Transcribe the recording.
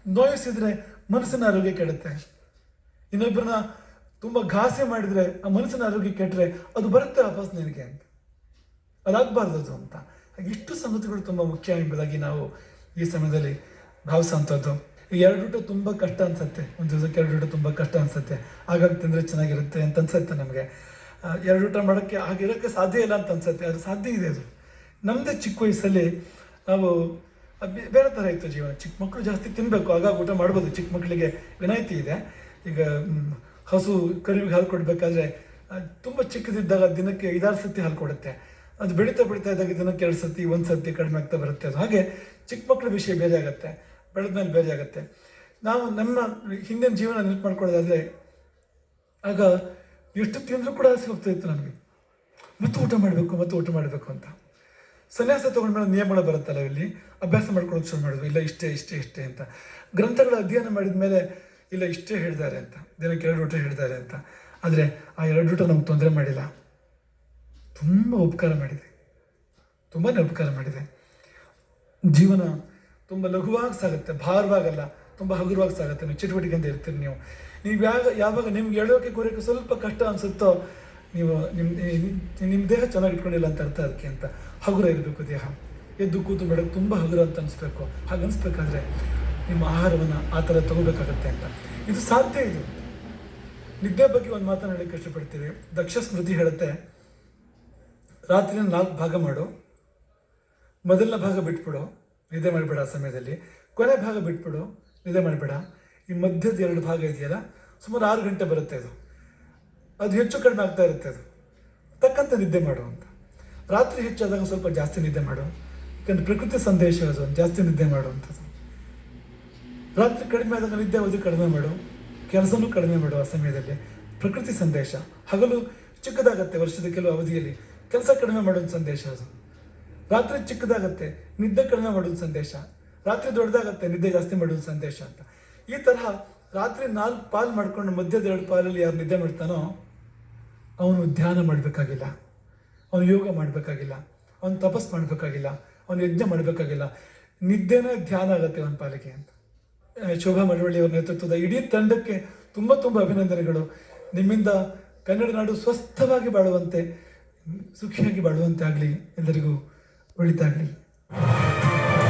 ನೋಯಿಸಿದ್ರೆ ಮನಸ್ಸಿನ ಆರೋಗ್ಯ ಕೆಡುತ್ತೆ. ಇನ್ನೊಬ್ಬರನ್ನ ತುಂಬ ಘಾಸಿ ಮಾಡಿದರೆ ಆ ಮನಸ್ಸಿನ ಆರೋಗ್ಯ ಕೆಟ್ಟರೆ ಅದು ಬರುತ್ತೆ ವಾಪಸ್ ನಿನಗೆ ಅಂತ. ಅದಾಗಬಾರ್ದು ಅದು ಅಂತ. ಇಷ್ಟು ಸಂಗತಿಗಳು ತುಂಬ ಮುಖ್ಯ ಎಂಬುದಾಗಿ ನಾವು ಈ ಸಮಯದಲ್ಲಿ ಭಾವಿಸೋಂಥದ್ದು. ಈ 2 ಊಟ ತುಂಬ ಕಷ್ಟ ಅನ್ಸುತ್ತೆ. ಒಂದು ದಿವಸಕ್ಕೆ 2 ಊಟ ತುಂಬ ಕಷ್ಟ ಅನ್ಸುತ್ತೆ. ಆಗಾಗ ತಿಂದರೆ ಚೆನ್ನಾಗಿರುತ್ತೆ ಅಂತ ಅನ್ಸುತ್ತೆ ನಮಗೆ. 2 ಊಟ ಮಾಡೋಕ್ಕೆ ಆಗಿರೋಕ್ಕೆ ಸಾಧ್ಯ ಇಲ್ಲ ಅಂತ ಅನ್ಸುತ್ತೆ. ಅದು ಸಾಧ್ಯ ಇದೆ. ಅದು ನಮ್ಮದೇ ಚಿಕ್ಕ ವಯಸ್ಸಲ್ಲಿ ನಾವು ಬೇರೆ ಥರ ಇತ್ತು ಜೀವನ. ಚಿಕ್ಕ ಮಕ್ಕಳು ಜಾಸ್ತಿ ತಿನ್ನಬೇಕು, ಆಗಾಗ ಊಟ ಮಾಡ್ಬೋದು. ಚಿಕ್ಕ ಮಕ್ಕಳಿಗೆ ವಿನಾಯಿತಿ ಇದೆ. ಈಗ ಹಸು ಕರುವಿಗೆ ಹಾಲು ಕೊಡಬೇಕಾದ್ರೆ ತುಂಬ ಚಿಕ್ಕದಿದ್ದಾಗ ದಿನಕ್ಕೆ 5-6 ಸತಿ ಹಾಲು ಕೊಡುತ್ತೆ. ಅದು ಬೆಳೀತಾ ಇದ್ದಾಗ ದಿನಕ್ಕೆ 2 ಸತಿ 1 ಸತಿ ಕಡಿಮೆ ಆಗ್ತಾ ಬರುತ್ತೆ. ಅದು ಹಾಗೆ ಚಿಕ್ಕ ಮಕ್ಕಳ ವಿಷಯ ಬೇರೆ ಆಗುತ್ತೆ, ಬೆಳೆದ ಮೇಲೆ ಬೇರೆ ಆಗುತ್ತೆ. ನಾವು ನಮ್ಮ ಹಿಂದಿನ ಜೀವನ ನೆನಪು ಮಾಡ್ಕೊಳ್ಳೋದಾದರೆ ಆಗ ಎಷ್ಟು ತಿಂದರೂ ಕೂಡ ಆಸೆ ಹೋಗ್ತಾ ಇತ್ತು ನನಗೆ, ಮತ್ತು ಊಟ ಮಾಡಬೇಕು ಅಂತ. ಸನ್ಯಾಸ ತೊಗೊಂಡ್ಮೇಲೆ ನಿಯಮಗಳು ಬರುತ್ತಲ್ಲ, ಇಲ್ಲಿ ಅಭ್ಯಾಸ ಮಾಡ್ಕೊಳ್ಳೋಕೆ ಶುರು ಮಾಡಿದ್ವಿ. ಇಲ್ಲ ಇಷ್ಟೇ ಅಂತ ಗ್ರಂಥಗಳ ಅಧ್ಯಯನ ಮಾಡಿದ ಮೇಲೆ ಇಲ್ಲ ಇಷ್ಟೇ ಹೇಳಿದ್ದಾರೆ ಅಂತ, ದಿನಕ್ಕೆ 2 ಊಟ ಹೇಳಿದ್ದಾರೆ ಅಂತ. ಆದರೆ ಆ 2 ಊಟ ನಮ್ಗೆ ತೊಂದರೆ ಮಾಡಿಲ್ಲ, ತುಂಬ ಉಪಕಾರ ಮಾಡಿದೆ, ತುಂಬಾ ಉಪಕಾರ ಮಾಡಿದೆ. ಜೀವನ ತುಂಬ ಲಘುವಾಗಿ ಸಾಗುತ್ತೆ, ಭಾರವಾಗಲ್ಲ, ತುಂಬ ಹಗುರವಾಗಿ ಸಾಗುತ್ತೆ. ನೀವು ಚಟುವಟಿಕೆಯಿಂದ ಇರ್ತೀರಿ. ನೀವು ಯಾವಾಗ ನಿಮ್ಗೆ ಹೇಳೋಕೆ ಕೂರೋಕ್ಕೆ ಸ್ವಲ್ಪ ಕಷ್ಟ ಅನಿಸುತ್ತೋ ನೀವು ನಿಮ್ಮ ದೇಹ ಚೆನ್ನಾಗಿ ಇಟ್ಕೊಂಡಿಲ್ಲ ಅಂತ ಅರ್ಥ. ಅದಕ್ಕೆ ಅಂತ ಹಗುರ ಇರಬೇಕು ದೇಹ. ಎದ್ದು ಕೂತು ಬೇಡ, ತುಂಬ ಹಗುರ ಅಂತ ಅನಿಸ್ಬೇಕು. ಹಾಗೆ ಅನಿಸ್ಬೇಕಾದ್ರೆ ನಿಮ್ಮ ಆಹಾರವನ್ನು ಆ ಥರ ತಗೋಬೇಕಾಗತ್ತೆ ಅಂತ. ಇದು ಸಾಧ್ಯ. ಇದು ನಿದ್ದೆ ಬಗ್ಗೆ ಒಂದು ಮಾತನ್ನು ಹೇಳಕ್ಕೆ ಇಷ್ಟಪಡ್ತೀವಿ. ದಕ್ಷ ಸ್ಮೃತಿ ಹೇಳುತ್ತೆ, ರಾತ್ರಿನ 4 ಭಾಗ ಮಾಡು. ಮೊದಲನೇ ಭಾಗ ಬಿಟ್ಬಿಡು, ನಿದ್ದೆ ಮಾಡಬೇಡ. ಆ ಸಮಯದಲ್ಲಿ ಕೊನೆ ಭಾಗ ಬಿಟ್ಬಿಡು, ನಿದ್ದೆ ಮಾಡಬೇಡ. ಈ ಮಧ್ಯದ 2 ಭಾಗ ಇದೆಯಲ್ಲ, ಸುಮಾರು 6 ಗಂಟೆ ಬರುತ್ತೆ. ಅದು ಹೆಚ್ಚು ಕಡಿಮೆ ಆಗ್ತಾ ಇರುತ್ತೆ. ಅದು ತಕ್ಕಂತೆ ನಿದ್ದೆ ಮಾಡು ಅಂತ. ರಾತ್ರಿ ಹೆಚ್ಚಾದಾಗ ಸ್ವಲ್ಪ ಜಾಸ್ತಿ ನಿದ್ದೆ ಮಾಡು, ಯಾಕಂದರೆ ಪ್ರಕೃತಿ ಸಂದೇಶ ಅದು, ಜಾಸ್ತಿ ನಿದ್ದೆ ಮಾಡುವಂಥದ್ದು. ರಾತ್ರಿ ಕಡಿಮೆ ಆದಾಗ ನಿದ್ದೆ ಅವಧಿ ಕಡಿಮೆ ಮಾಡು, ಕೆಲಸನೂ ಕಡಿಮೆ ಮಾಡು. ಆ ಸಮಯದಲ್ಲಿ ಪ್ರಕೃತಿ ಸಂದೇಶ. ಹಗಲು ಚಿಕ್ಕದಾಗತ್ತೆ, ವರ್ಷದ ಕೆಲವು ಅವಧಿಯಲ್ಲಿ ಕೆಲಸ ಕಡಿಮೆ ಮಾಡೋದು ಸಂದೇಶ ಅದು. ರಾತ್ರಿ ಚಿಕ್ಕದಾಗತ್ತೆ, ನಿದ್ದೆ ಕಡಿಮೆ ಮಾಡೋದು ಸಂದೇಶ. ರಾತ್ರಿ ದೊಡ್ಡದಾಗತ್ತೆ, ನಿದ್ದೆ ಜಾಸ್ತಿ ಮಾಡೋದು ಸಂದೇಶ ಅಂತ. ಈ ತರಹ ರಾತ್ರಿ 4 ಪಾಲು ಮಾಡ್ಕೊಂಡು ಮಧ್ಯದ 2 ಪಾಲಲ್ಲಿ ಯಾರು ನಿದ್ದೆ ಮಾಡ್ತಾನೋ ಅವನು ಧ್ಯಾನ ಮಾಡಬೇಕಾಗಿಲ್ಲ, ಅವನು ಯೋಗ ಮಾಡಬೇಕಾಗಿಲ್ಲ, ಅವನು ತಪಸ್ ಮಾಡಬೇಕಾಗಿಲ್ಲ, ಅವನು ಯಜ್ಞ ಮಾಡಬೇಕಾಗಿಲ್ಲ. ನಿದ್ದೆನೇ ಧ್ಯಾನ ಆಗುತ್ತೆ ಅವನ ಪಾಲಿಗೆ ಅಂತ. ಶೋಭಾ ಮಳವಳ್ಳಿ ಅವರ ನೇತೃತ್ವದ ಇಡೀ ತಂಡಕ್ಕೆ ತುಂಬ ಅಭಿನಂದನೆಗಳು. ನಿಮ್ಮಿಂದ ಕನ್ನಡ ನಾಡು ಸ್ವಸ್ಥವಾಗಿ ಬಾಳುವಂತೆ, ಸುಖಿಯಾಗಿ ಬಾಳುವಂತೆ ಆಗಲಿ, ಎಲ್ಲರಿಗೂ ಒಳಿತಾಗಲಿ.